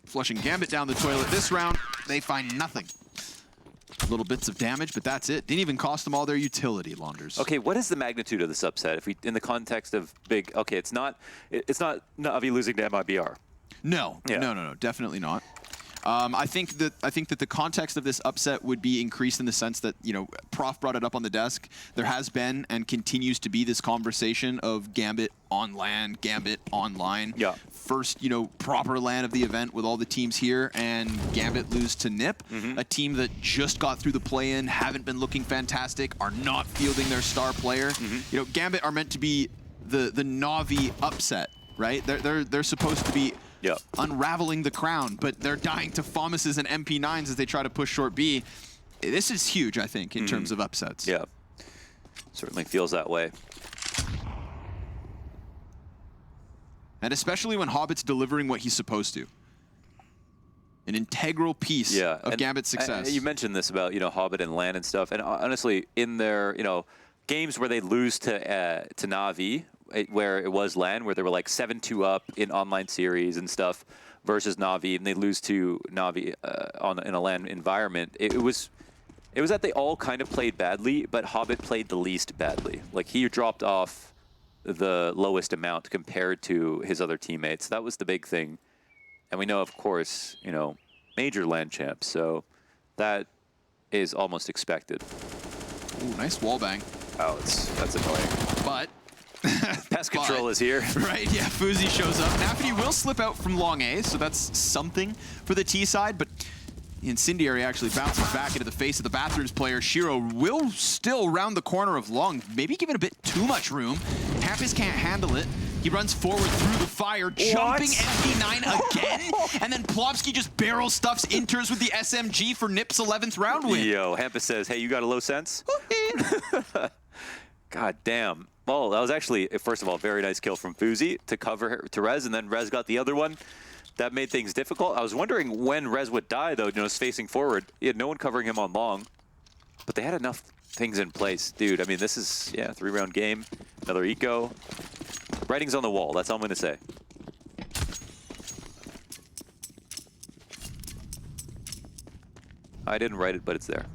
Flushing Gambit down the toilet this round. They find nothing. Little bits of damage, but that's it. Didn't even cost them all their utility, Launders. Okay, what is the magnitude of this upset? If we, in the context of big, okay, it's not Na'Vi losing to MIBR. No, Yeah. no, definitely not. I think that the context of this upset would be increased in the sense that, you know, Prof brought it up on the desk. There has been and continues to be this conversation of Gambit on LAN, Gambit online. Yeah. First, you know, proper LAN of the event with all the teams here, and Gambit lose to NIP, a team that just got through the play-in, haven't been looking fantastic, are not fielding their star player. You know, Gambit are meant to be the Na'Vi upset, right? They're supposed to be unraveling the crown, but they're dying to FAMAS's and MP9s as they try to push short B. This is huge, I think, in terms of upsets. Yeah, certainly feels that way. And especially when Hobbit's delivering what he's supposed to. An integral piece of Gambit's success. You mentioned this about, you know, Hobbit and LAN and stuff, and honestly, in their, you know, games where they lose to Na'Vi, where it was LAN, where they were like 7-2 up in online series and stuff, versus Na'Vi, and they lose to Na'Vi in a LAN environment. It was that they all kind of played badly, but Hobbit played the least badly. Like, he dropped off the lowest amount compared to his other teammates. That was the big thing. And we know, of course, you know, major LAN champs, so that is almost expected. Ooh, nice wall bang. Oh, that's annoying. But Pest control is here. Right, yeah, Fuzi shows up. Nafity will slip out from long A, so that's something for the T side, but The Incendiary actually bounces back into the face of the Bathrooms player. Shiro will still round the corner of Long, maybe giving a bit too much room. Hampus can't handle it. He runs forward through the fire, jumping MP9 again, and then Plopsky just barrel stuffs Inters with the SMG for Nip's 11th round win. Yo, Hampus says, hey, you got a low sense? God damn. Well, that was actually, first of all, a very nice kill from Fuzi to cover to Rez, and then Rez got the other one. That made things difficult. I was wondering when Rez would die, though, facing forward. He had no one covering him on long, but they had enough things in place. Dude, I mean, this is, yeah, 3-round game, another eco. Writing's on the wall, that's all I'm going to say. I didn't write it, but it's there.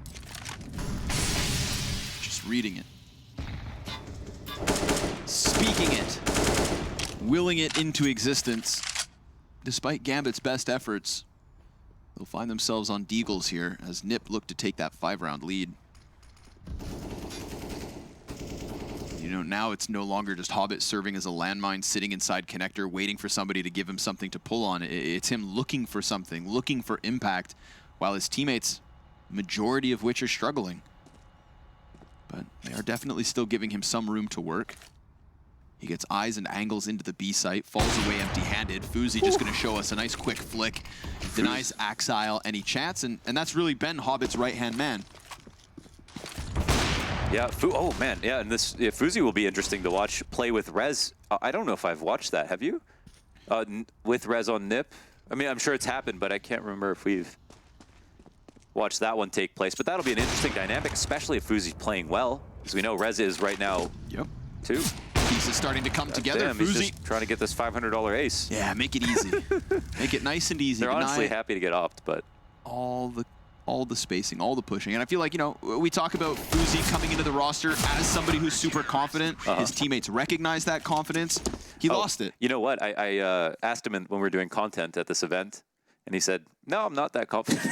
Just reading it. Speaking it. Willing it into existence. Despite Gambit's best efforts, they'll find themselves on Deagles here as Nip look to take that 5-round lead. You know, now it's no longer just Hobbit serving as a landmine, sitting inside connector, waiting for somebody to give him something to pull on. It's him looking for something, looking for impact, while his teammates, majority of which are struggling. But they are definitely still giving him some room to work. He gets eyes and angles into the B site, falls away empty-handed. Fuzi just going to show us a nice quick flick, denies Axile any chance, and that's really been Hobbit's right-hand man. Yeah, oh man, yeah, and this Fuzi will be interesting to watch play with Rez. I don't know if I've watched that. Have you? With Rez on Nip? I mean, I'm sure it's happened, but I can't remember if we've watched that one take place. But that'll be an interesting dynamic, especially if Fuzi's playing well, because we know Rez is right now too. Pieces starting to come together. Damn, he's just trying to get this $500 ace. Yeah, make it easy. Make it nice and easy. They're honestly happy to get opt, but all the spacing, all the pushing. And I feel like, you know, we talk about Fuzi coming into the roster as somebody who's super confident. His teammates recognize that confidence. He lost it. You know what? I asked him when we were doing content at this event, and he said, no, I'm not that confident.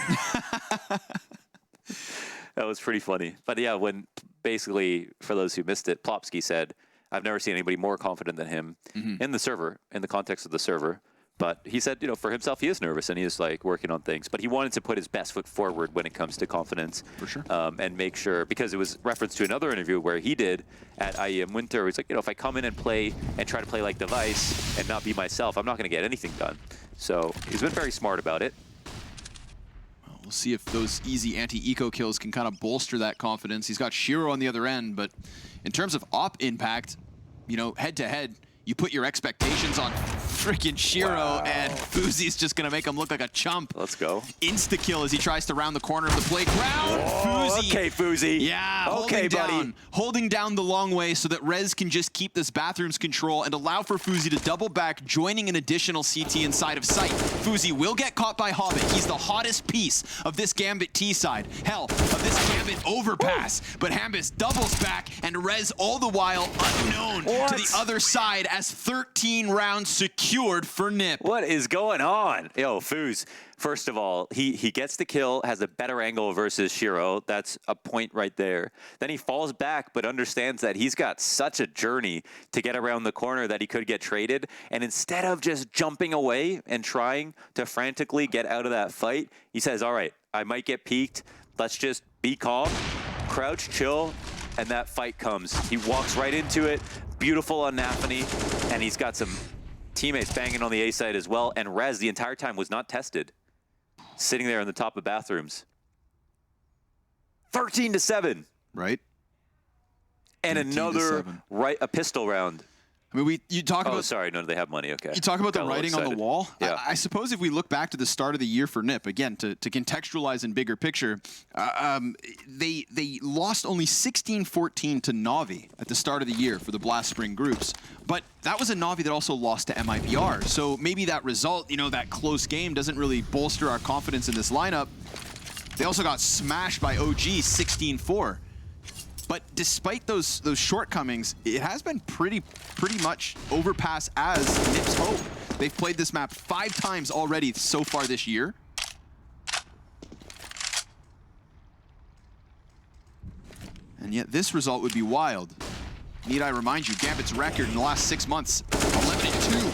That was pretty funny. But yeah, when basically, for those who missed it, Plopsky said, I've never seen anybody more confident than him in the server, in the context of the server. But he said, you know, for himself, he is nervous and he is like working on things. But he wanted to put his best foot forward when it comes to confidence. For sure. And make sure, because it was reference to another interview where he did at IEM Winter. He's like, you know, if I come in and play and try to play like Device and not be myself, I'm not going to get anything done. So he's been very smart about it. Well, we'll see if those easy anti-eco kills can kind of bolster that confidence. He's got Shiro on the other end, but in terms of op impact, you know, head-to-head, you put your expectations on freaking Shiro, and Fuzi's just going to make him look like a chump. Let's go. Insta-kill as he tries to round the corner of the playground. Fuzi. Okay, Fuzi. Yeah, okay, buddy. Holding down the long way so that Rez can just keep this Bathrooms control and allow for Fuzi to double back, joining an additional CT inside of sight. Fuzi will get caught by Hobbit. He's the hottest piece of this Gambit T side. Hell, of this Gambit overpass. But Hampus doubles back, and Rez all the while unknown to the other side as 13 rounds secured for Nip. What is going on? Yo, Fuz, first of all, he gets the kill, has a better angle versus Shiro. That's a point right there. Then he falls back, but understands that he's got such a journey to get around the corner that he could get traded. And instead of just jumping away and trying to frantically get out of that fight, he says, all right, I might get peeked. Let's just be calm, crouch, chill, and that fight comes. He walks right into it. Beautiful on Nafany, and he's got some teammates banging on the A side as well. And Rez the entire time was not tested, sitting there in the top of Bathrooms. 13-7, right? And another a pistol round. I mean, you talk about... Oh, sorry, no, they have money, okay. You talk about the writing on the wall. Yeah. I suppose if we look back to the start of the year for Nip, again, to contextualize in bigger picture, they lost only 16-14 to Na'Vi at the start of the year for the Blast Spring groups. But that was a Na'Vi that also lost to MIBR. So maybe that result, you know, that close game doesn't really bolster our confidence in this lineup. They also got smashed by OG 16-4. But despite those shortcomings, it has been pretty much overpass as Nip's hope. They've played this map 5 times already so far this year. And yet this result would be wild. Need I remind you, Gambit's record in the last 6 months, 11-2.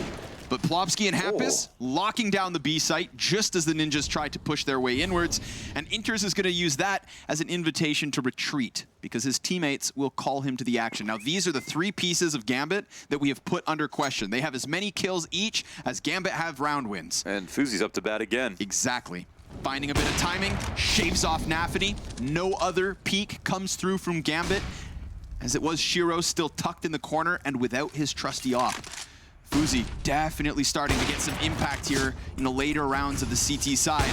But Plopsky and Hampus locking down the B site just as the Ninjas tried to push their way inwards. And Inters is going to use that as an invitation to retreat because his teammates will call him to the action. Now, these are the 3 pieces of Gambit that we have put under question. They have as many kills each as Gambit have round wins. And Fuzi's up to bat again. Exactly. Finding a bit of timing, shaves off Nafany. No other peek comes through from Gambit, as it was Shiro still tucked in the corner and without his trusty op. Fuzi definitely starting to get some impact here in the later rounds of the CT side.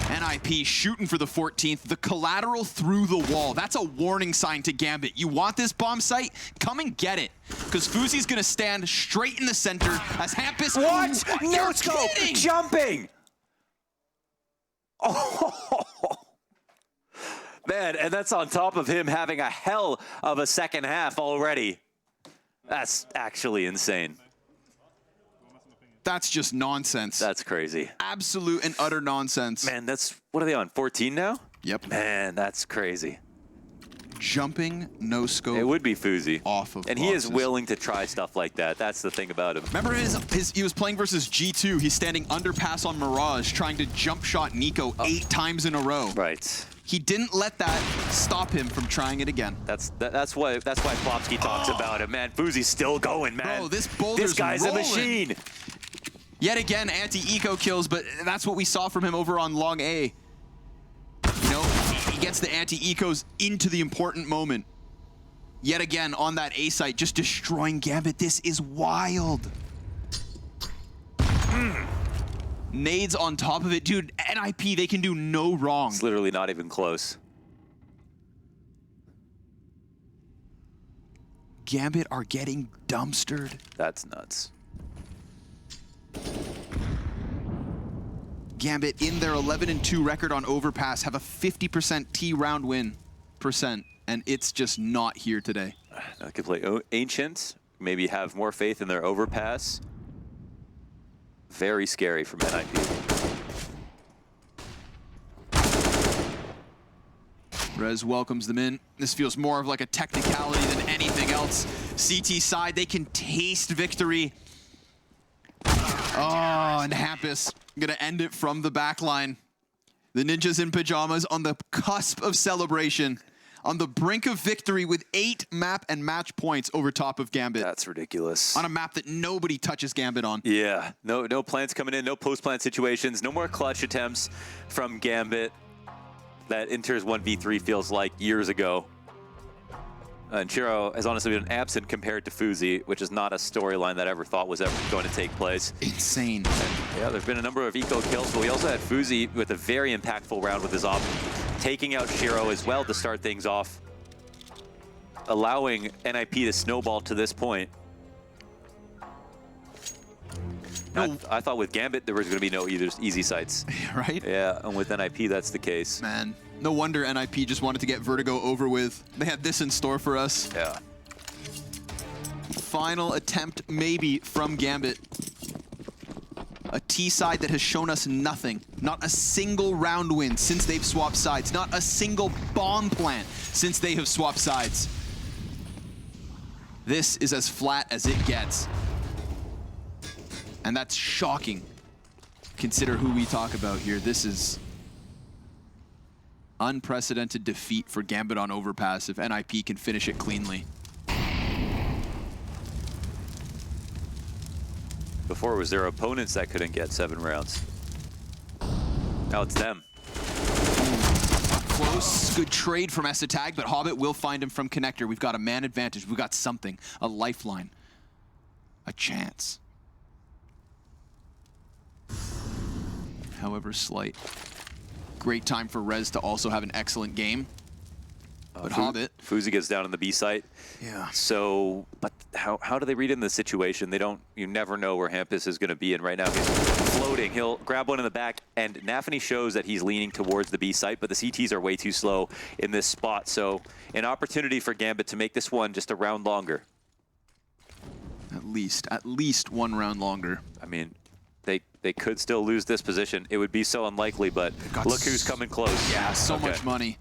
NIP shooting for the 14th. The collateral through the wall. That's a warning sign to Gambit. You want this bomb site? Come and get it. Because Fuzi's going to stand straight in the center as Hampus... What? You're No scope! kidding! Jumping! Oh, man, and that's on top of him having a hell of a second half already. That's actually insane. That's just nonsense. That's crazy. Absolute and utter nonsense. Man, that's, what are they on, 14 now? Yep. Man, that's crazy. Jumping, no scope. It would be Fuzi. Off of and he is boxes. willing to try stuff like that. That's the thing about him. Remember he was playing versus G2. He's standing underpass on Mirage, trying to jump shot Nico 8 times in a row. Right. He didn't let that stop him from trying it again. That's why Plopsky talks about him, man. Fuzi's still going, man. Bro, this boulder's guy's rolling. a machine. Yet again, anti-eco kills, but that's what we saw from him over on Long A. You know, he gets the anti-ecos into the important moment. Yet again, on that A site, just destroying Gambit. This is wild. Nades on top of it. Dude, NIP, they can do no wrong. It's literally not even close. Gambit are getting dumpstered. That's nuts. Gambit, in their 11-2 record on Overpass, have a 50% T round win percent, and it's just not here today. They could play Ancient, maybe have more faith in their Overpass. Very scary from NIP. Rez welcomes them in. This feels more of like a technicality than anything else. CT side, they can taste victory. Oh, and Hampus gonna end it from the back line. The Ninjas in pajamas on the cusp of celebration, on the brink of victory with 8 map and match points over top of Gambit. That's ridiculous. On a map that nobody touches Gambit on. Yeah, no plants coming in, no post-plant situations, no more clutch attempts from Gambit. That Inter's 1v3 feels like years ago. And Shiro has honestly been absent compared to Fuzi, which is not a storyline that I ever thought was ever going to take place. Insane. Yeah, there's been a number of eco kills, but we also had Fuzi with a very impactful round with his op, taking out Shiro as well to start things off, allowing NIP to snowball to this point. No. I thought with Gambit there was going to be no easy sights. Right? Yeah, and with NIP that's the case. Man, no wonder NIP just wanted to get Vertigo over with. They had this in store for us. Yeah. Final attempt maybe from Gambit. A T side that has shown us nothing. Not a single round win since they've swapped sides. Not a single bomb plant since they have swapped sides. This is as flat as it gets. And that's shocking. Consider who we talk about here. This is unprecedented defeat for Gambit on Overpass if NIP can finish it cleanly. Before it was their opponents that couldn't get 7 rounds. Now it's them. Close, good trade from Esatag, but Hobbit will find him from Connector. We've got a man advantage. We've got something, a lifeline, a chance. However slight. Great time for Rez to also have an excellent game. But Hobbit. Fuzi gets down on the B site. Yeah. So, but how do they read in the situation? They don't, you never know where Hampus is going to be, and right now he's floating. He'll grab one in the back, and Nafany shows that he's leaning towards the B site, but the CTs are way too slow in this spot. So, an opportunity for Gambit to make this one just a round longer. At least 1 round longer. I mean, they could still lose this position. It would be so unlikely, but look who's coming close. Yeah, so much money.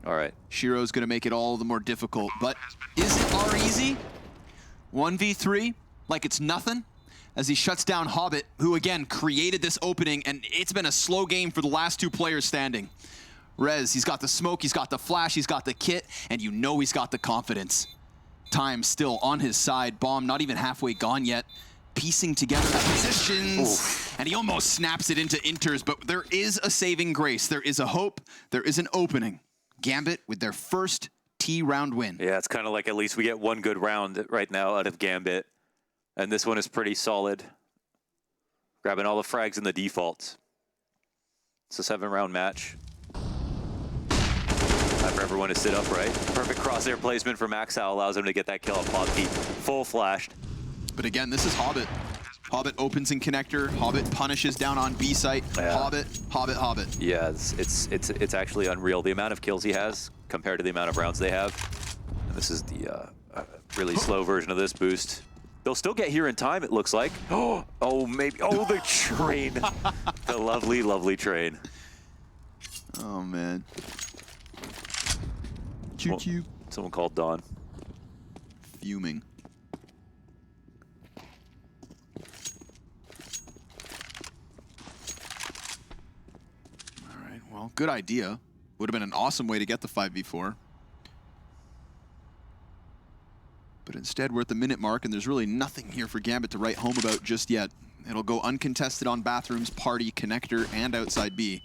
All right. Shiro's going to make it all the more difficult, but is it R easy? 1v3, like it's nothing? as he shuts down Hobbit, who again created this opening, and it's been a slow game for the last two players standing. Rez, he's got the smoke, he's got the flash, he's got the kit, and you know he's got the confidence. Time still on his side. Bomb not even halfway gone yet. Piecing together the positions, and he almost snaps it into Inters, but there is a saving grace. There is a hope. There is an opening. Gambit with their first T-round win. Yeah, it's kind of like at least we get one good round right now out of Gambit. And this one is pretty solid. Grabbing all the frags in the defaults. It's a 7-round match. Time for everyone to sit upright. Perfect crosshair placement for Maxow allows him to get that kill on Popkey. Full flashed. But again, this is Hobbit. Hobbit opens in connector. Hobbit punishes down on B site. Yeah. Hobbit, Hobbit, Hobbit. Yeah, it's actually unreal. The amount of kills he has compared to the amount of rounds they have. And this is the really slow version of this boost. They'll still get here in time, it looks like. Oh, maybe. Oh, the train. The lovely, lovely train. Oh, man. Choo-choo. Someone called Dawn. Fuming. All right, well, good idea. Would have been an awesome way to get the 5v4. But instead, we're at the minute mark, and there's really nothing here for Gambit to write home about just yet. It'll go uncontested on bathrooms, party, connector, and outside B.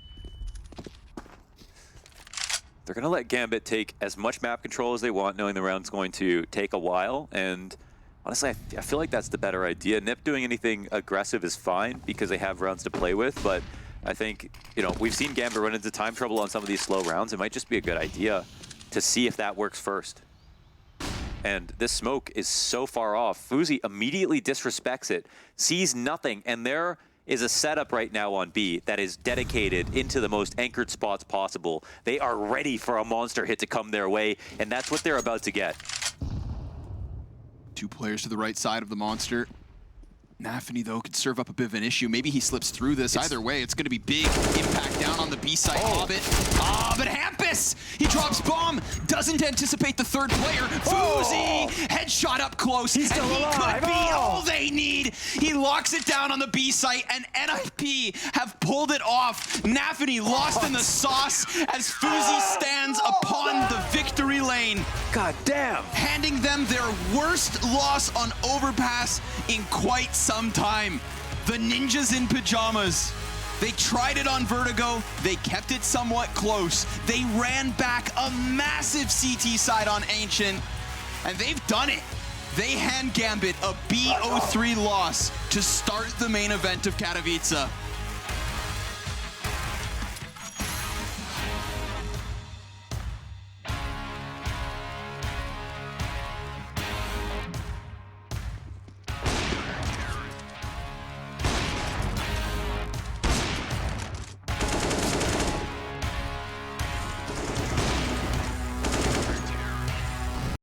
They're going to let Gambit take as much map control as they want, knowing the round's going to take a while. And honestly, I feel like that's the better idea. Nip doing anything aggressive is fine because they have rounds to play with. But I think, you know, we've seen Gambit run into time trouble on some of these slow rounds. It might just be a good idea to see if that works first. And this smoke is so far off. Fuzi immediately disrespects it, sees nothing, and there is a setup right now on B that is dedicated into the most anchored spots possible. They are ready for a monster hit to come their way, and that's what they're about to get. Two players to the right side of the monster. Nafany, though, could serve up a bit of an issue. Maybe he slips through this. Either way, it's going to be big impact down on the B side. Hobbit. But Hampus! He drops bomb. Doesn't anticipate the third player. Fuzi! Headshot up close. He's still alive. Could be all they need. He locks it down on the B site, and NIP have pulled it off. Nafany lost in the sauce as Fuzi stands upon the victory lane. God damn. Handing them their worst loss on Overpass in quite some time. The ninjas in pajamas. They tried it on Vertigo. They kept it somewhat close. They ran back a massive CT side on Ancient, and they've done it. They hand Gambit a BO3 loss to start the main event of Katowice.